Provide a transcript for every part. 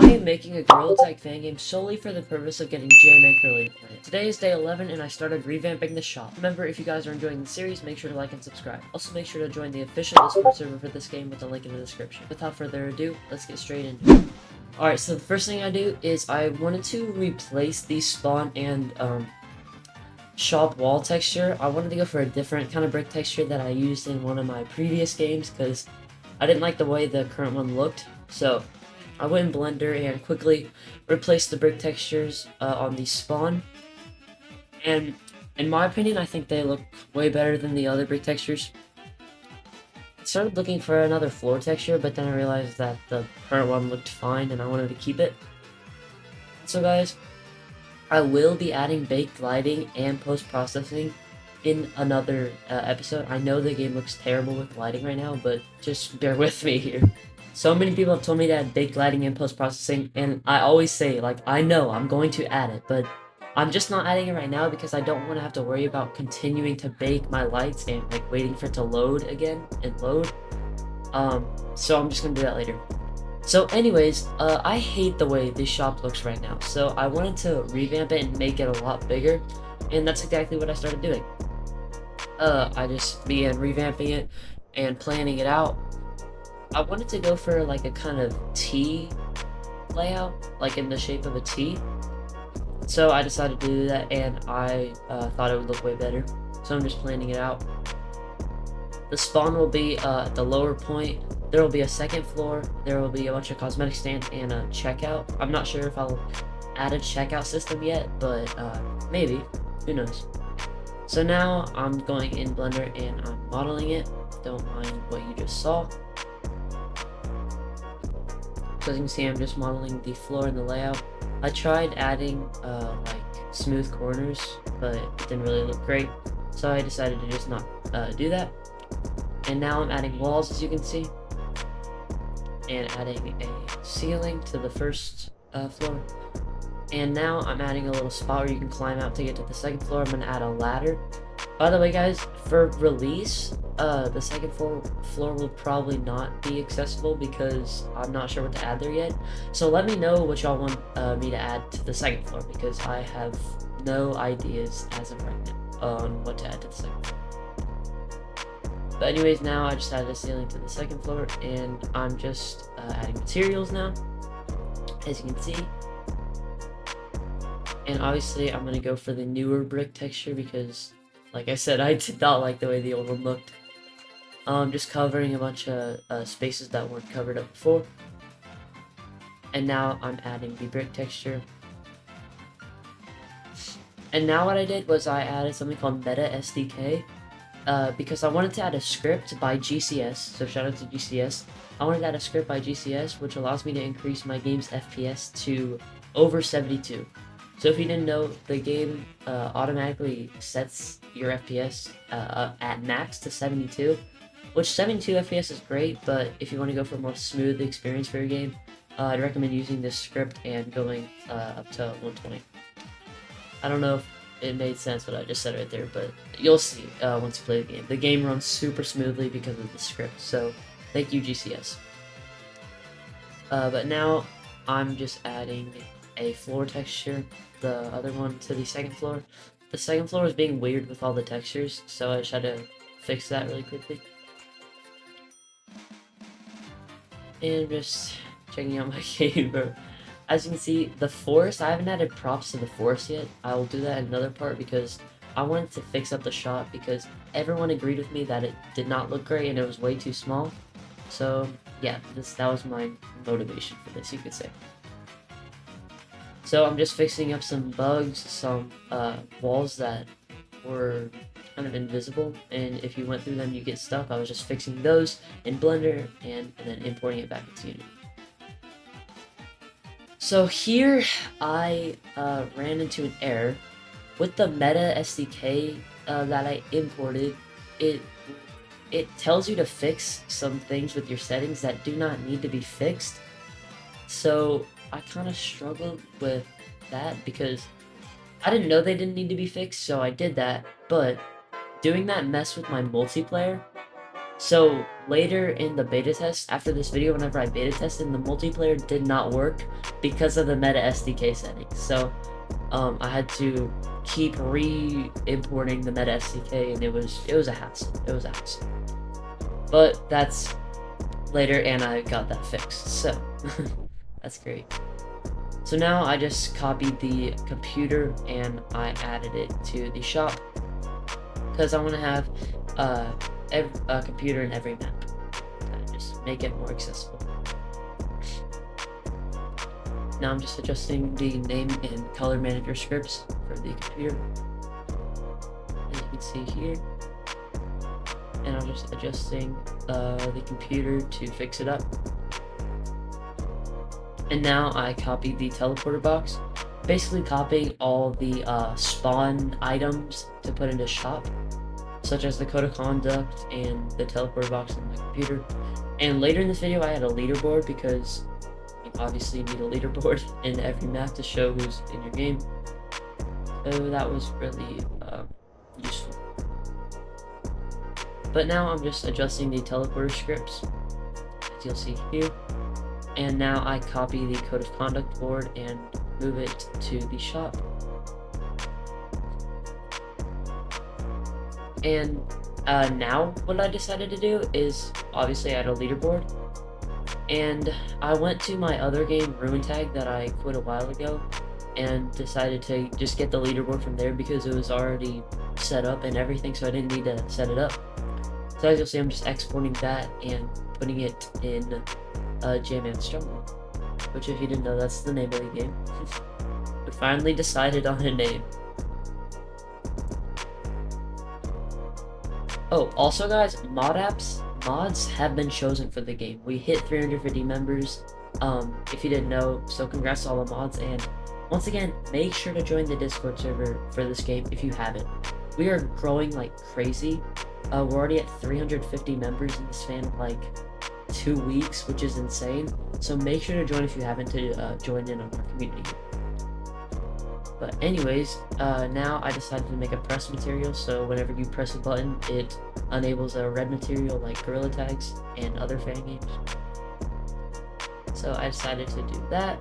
I am making a gorillatag fangame solely for the purpose of getting Jmancurly to play it. Today is day 11 and I started revamping the shop. Remember, if you guys are enjoying the series, make sure to like and subscribe. Also make sure to join the official Discord server for this game with the link in the description. Without further ado, let's get straight into it. Alright, so the first thing I do is I wanted to replace the spawn and shop wall texture. I wanted to go for a different kind of brick texture that I used in one of my previous games because I didn't like the way the current one looked. So I went in Blender and quickly replaced the brick textures on the spawn. And in my opinion, I think they look way better than the other brick textures. I started looking for another floor texture, but then I realized that the current one looked fine and I wanted to keep it. So guys, I will be adding baked lighting and post-processing in another episode. I know the game looks terrible with lighting right now, but just bear with me here. So many people have told me to add baked lighting and post-processing, and I always say, like, I know I'm going to add it, but I'm just not adding it right now because I don't want to have to worry about continuing to bake my lights and, like, waiting for it to load again and load. So I'm just going to do that later. So anyways, I hate the way this shop looks right now, so I wanted to revamp it and make it a lot bigger, and that's exactly what I started doing. I just began revamping it and planning it out. I wanted to go for like a kind of T layout, like in the shape of a T. So I decided to do that, and I thought it would look way better. So I'm just planning it out. The spawn will be at the lower point. There will be a second floor. There will be a bunch of cosmetic stands and a checkout. I'm not sure if I'll add a checkout system yet, but maybe. Who knows? So now I'm going in Blender and I'm modeling it. Don't mind what you just saw. So as you can see, I'm just modeling the floor and the layout. I tried adding like smooth corners, but it didn't really look great. So I decided to just not do that. And now I'm adding walls, as you can see, and adding a ceiling to the first floor. And now I'm adding a little spot where you can climb out to get to the second floor. I'm going to add a ladder. By the way, guys, for release, the second floor will probably not be accessible because I'm not sure what to add there yet. So let me know what y'all want me to add to the second floor, because I have no ideas as of right now on what to add to the second floor. But anyways, now I just added a ceiling to the second floor, and I'm just adding materials now, as you can see. And obviously I'm going to go for the newer brick texture because, like I said, I did not like the way the old one looked. Just covering a bunch of spaces that weren't covered up before. And now I'm adding the brick texture. And now what I did was I added something called Meta SDK. Because I wanted to add a script by GCS, so shout out to GCS. I wanted to add a script by GCS, which allows me to increase my game's FPS to over 72. So if you didn't know, the game automatically sets your FPS at max to 72, which 72 FPS is great, but if you want to go for a more smooth experience for your game, I'd recommend using this script and going up to 120. I don't know if it made sense what I just said right there, but you'll see once you play the game. The game runs super smoothly because of the script, so thank you, GCS. But now I'm just adding a floor texture, the other one to the second floor. The second floor is being weird with all the textures, so I just had to fix that really quickly. And just checking out my game, bro. As you can see, the forest, I haven't added props to the forest yet. I will do that in another part because I wanted to fix up the shot because everyone agreed with me that it did not look great and it was way too small. So yeah, that was my motivation for this, you could say. So I'm just fixing up some bugs, some walls that were kind of invisible, and if you went through them you get stuck. I was just fixing those in Blender and then importing it back into Unity. So here I ran into an error with the Meta SDK that I imported. It tells you to fix some things with your settings that do not need to be fixed. So I kind of struggled with that because I didn't know they didn't need to be fixed, so I did that. But doing that messed with my multiplayer, So later in the beta test, after this video, whenever I beta tested, the multiplayer did not work because of the meta SDK settings. So I had to keep re-importing the meta SDK, and it was a hassle. It was a hassle. But that's later, and I got that fixed. So that's great. So now I just copied the computer and I added it to the shop because I want to have a computer in every map. Just make it more accessible. Now I'm just adjusting the name and color manager scripts for the computer, as you can see here. And I'm just adjusting the computer to fix it up. And now I copied the teleporter box, basically copying all the spawn items to put into shop, such as the code of conduct and the teleporter box on my computer. And later in this video I had a leaderboard because you obviously need a leaderboard in every map to show who's in your game. So that was really useful. But now I'm just adjusting the teleporter scripts, as you'll see here. And now I copy the code of conduct board and move it to the shop. And now what I decided to do is obviously add a leaderboard. And I went to my other game, Revamped, that I quit a while ago, and decided to just get the leaderboard from there because it was already set up and everything, so I didn't need to set it up. So as you'll see, I'm just exporting that and putting it in jman'sjungle, which, if you didn't know, that's the name of the game. We finally decided on a name. Oh, also guys, mods have been chosen for the game. We hit 350 members, if you didn't know, so congrats to all the mods. And once again, make sure to join the Discord server for this game if you haven't. We are growing like crazy. We're already at 350 members in the span of like 2 weeks, which is insane. So make sure to join if you haven't to join in on our community. But anyways, now I decided to make a press material, so whenever you press a button, it enables a red material like gorillatag and other Fangames. So I decided to do that,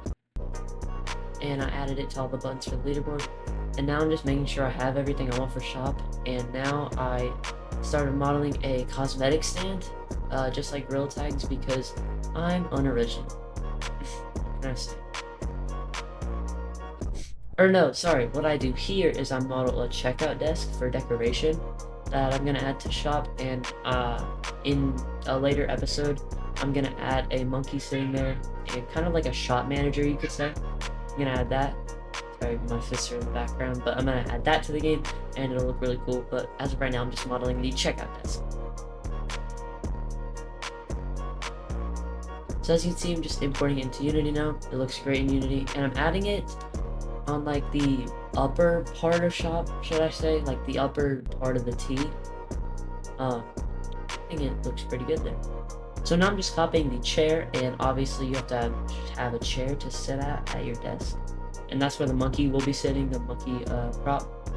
and I added it to all the buttons for the leaderboard. And now I'm just making sure I have everything I want for shop. And now I started modeling a cosmetic stand, just like gorillatag, because I'm unoriginal. What can I say? Or no, sorry, what I do here is I model a checkout desk for decoration that I'm going to add to shop, and in a later episode, I'm going to add a monkey sitting there, and kind of like a shop manager, you could say. I'm going to add that. Sorry, my fists are in the background, but I'm going to add that to the game, and it'll look really cool. But as of right now, I'm just modeling the checkout desk. So as you can see, I'm just importing it into Unity now. It looks great in Unity, and I'm adding it on like the upper part of shop, should I say, like the upper part of the T. I think it looks pretty good there. So now I'm just copying the chair, and obviously you have to have a chair to sit at your desk, and that's where the monkey will be sitting, the monkey prop,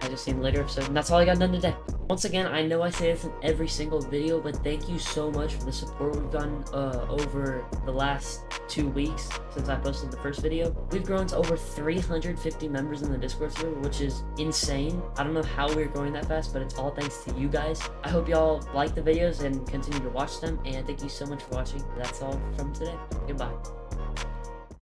as you'll see in the later episode. And that's all I got done today. Once again, I know I say this in every single video, but thank you so much for the support we've gotten over the last 2 weeks since I posted the first video. We've grown to over 350 members in the Discord server, which is insane. I don't know how we're growing that fast, but it's all thanks to you guys. I hope y'all like the videos and continue to watch them, and thank you so much for watching. That's all from today. Goodbye.